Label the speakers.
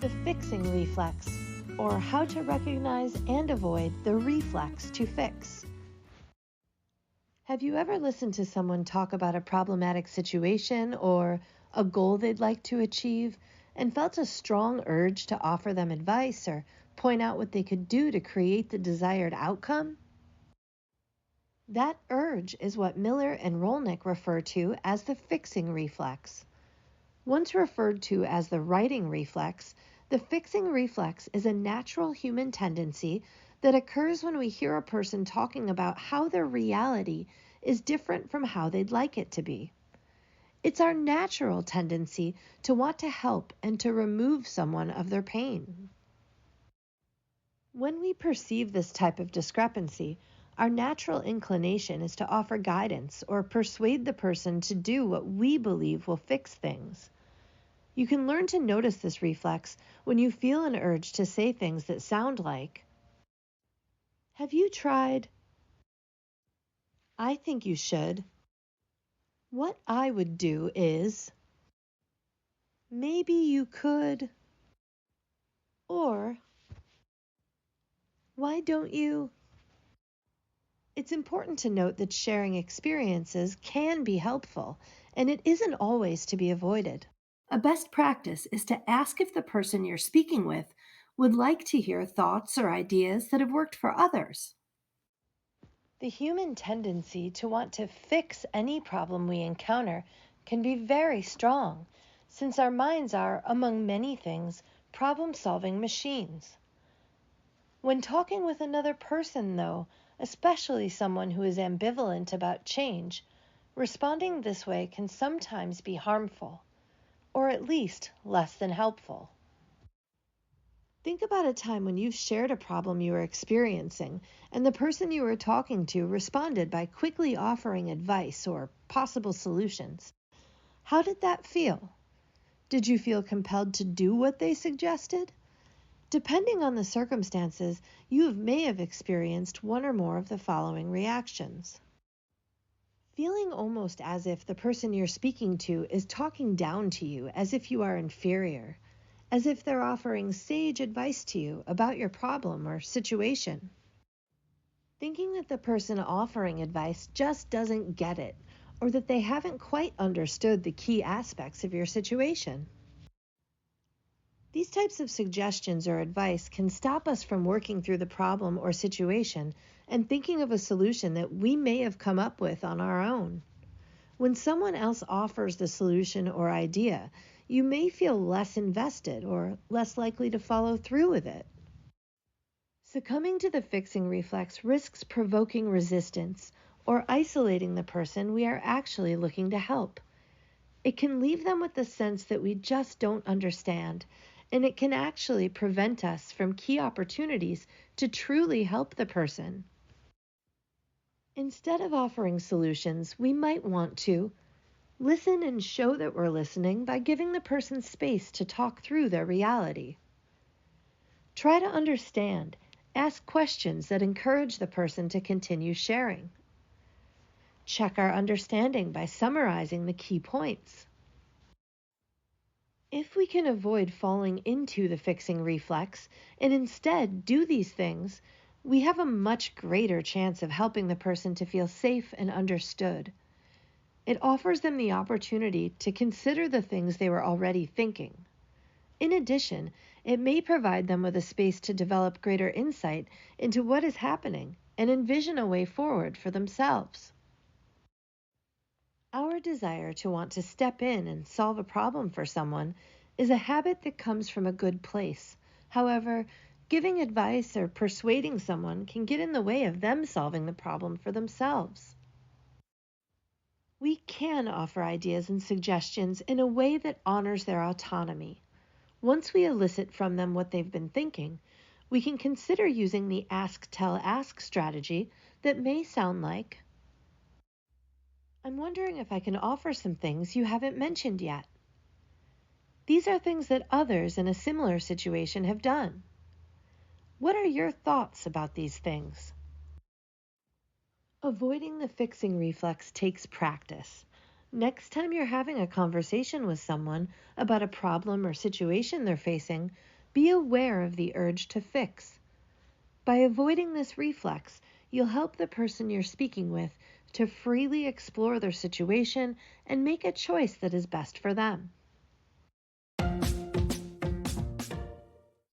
Speaker 1: The fixing reflex, or how to recognize and avoid the reflex to fix. Have you ever listened to someone talk about a problematic situation or a goal they'd like to achieve and felt a strong urge to offer them advice or point out what they could do to create the desired outcome? That urge is what Miller and Rolnick refer to as the fixing reflex. Once referred to as the righting reflex, the fixing reflex is a natural human tendency that occurs when we hear a person talking about how their reality is different from how they'd like it to be. It's our natural tendency to want to help and to remove someone of their pain. When we perceive this type of discrepancy, our natural inclination is to offer guidance or persuade the person to do what we believe will fix things. You can learn to notice this reflex when you feel an urge to say things that sound like, "Have you tried? I think you should. What I would do is, maybe you could, or why don't you?" It's important to note that sharing experiences can be helpful, and it isn't always to be avoided. A best practice is to ask if the person you're speaking with would like to hear thoughts or ideas that have worked for others. The human tendency to want to fix any problem we encounter can be very strong, since our minds are, among many things, problem-solving machines. When talking with another person, though, especially someone who is ambivalent about change, responding this way can sometimes be harmful, or at least less than helpful. Think about a time when you've shared a problem you were experiencing, and the person you were talking to responded by quickly offering advice or possible solutions. How did that feel? Did you feel compelled to do what they suggested? Depending on the circumstances, you may have experienced one or more of the following reactions. Feeling almost as if the person you're speaking to is talking down to you, as if you are inferior, as if they're offering sage advice to you about your problem or situation. Thinking that the person offering advice just doesn't get it, or that they haven't quite understood the key aspects of your situation. These types of suggestions or advice can stop us from working through the problem or situation and thinking of a solution that we may have come up with on our own. When someone else offers the solution or idea, you may feel less invested or less likely to follow through with it. Succumbing to the fixing reflex risks provoking resistance or isolating the person we are actually looking to help. It can leave them with the sense that we just don't understand, and it can actually prevent us from key opportunities to truly help the person. Instead of offering solutions, we might want to listen and show that we're listening by giving the person space to talk through their reality. Try to understand. Ask questions that encourage the person to continue sharing. Check our understanding by summarizing the key points. If we can avoid falling into the fixing reflex and instead do these things, we have a much greater chance of helping the person to feel safe and understood. It offers them the opportunity to consider the things they were already thinking. In addition, it may provide them with a space to develop greater insight into what is happening and envision a way forward for themselves. Our desire to want to step in and solve a problem for someone is a habit that comes from a good place. However, giving advice or persuading someone can get in the way of them solving the problem for themselves. We can offer ideas and suggestions in a way that honors their autonomy. Once we elicit from them what they've been thinking, we can consider using the ask-tell-ask strategy that may sound like, "I'm wondering if I can offer some things you haven't mentioned yet. These are things that others in a similar situation have done. What are your thoughts about these things?" Avoiding the fixing reflex takes practice. Next time you're having a conversation with someone about a problem or situation they're facing, Be aware of the urge to fix. By avoiding this reflex, you'll help the person you're speaking with to freely explore their situation and make a choice that is best for them.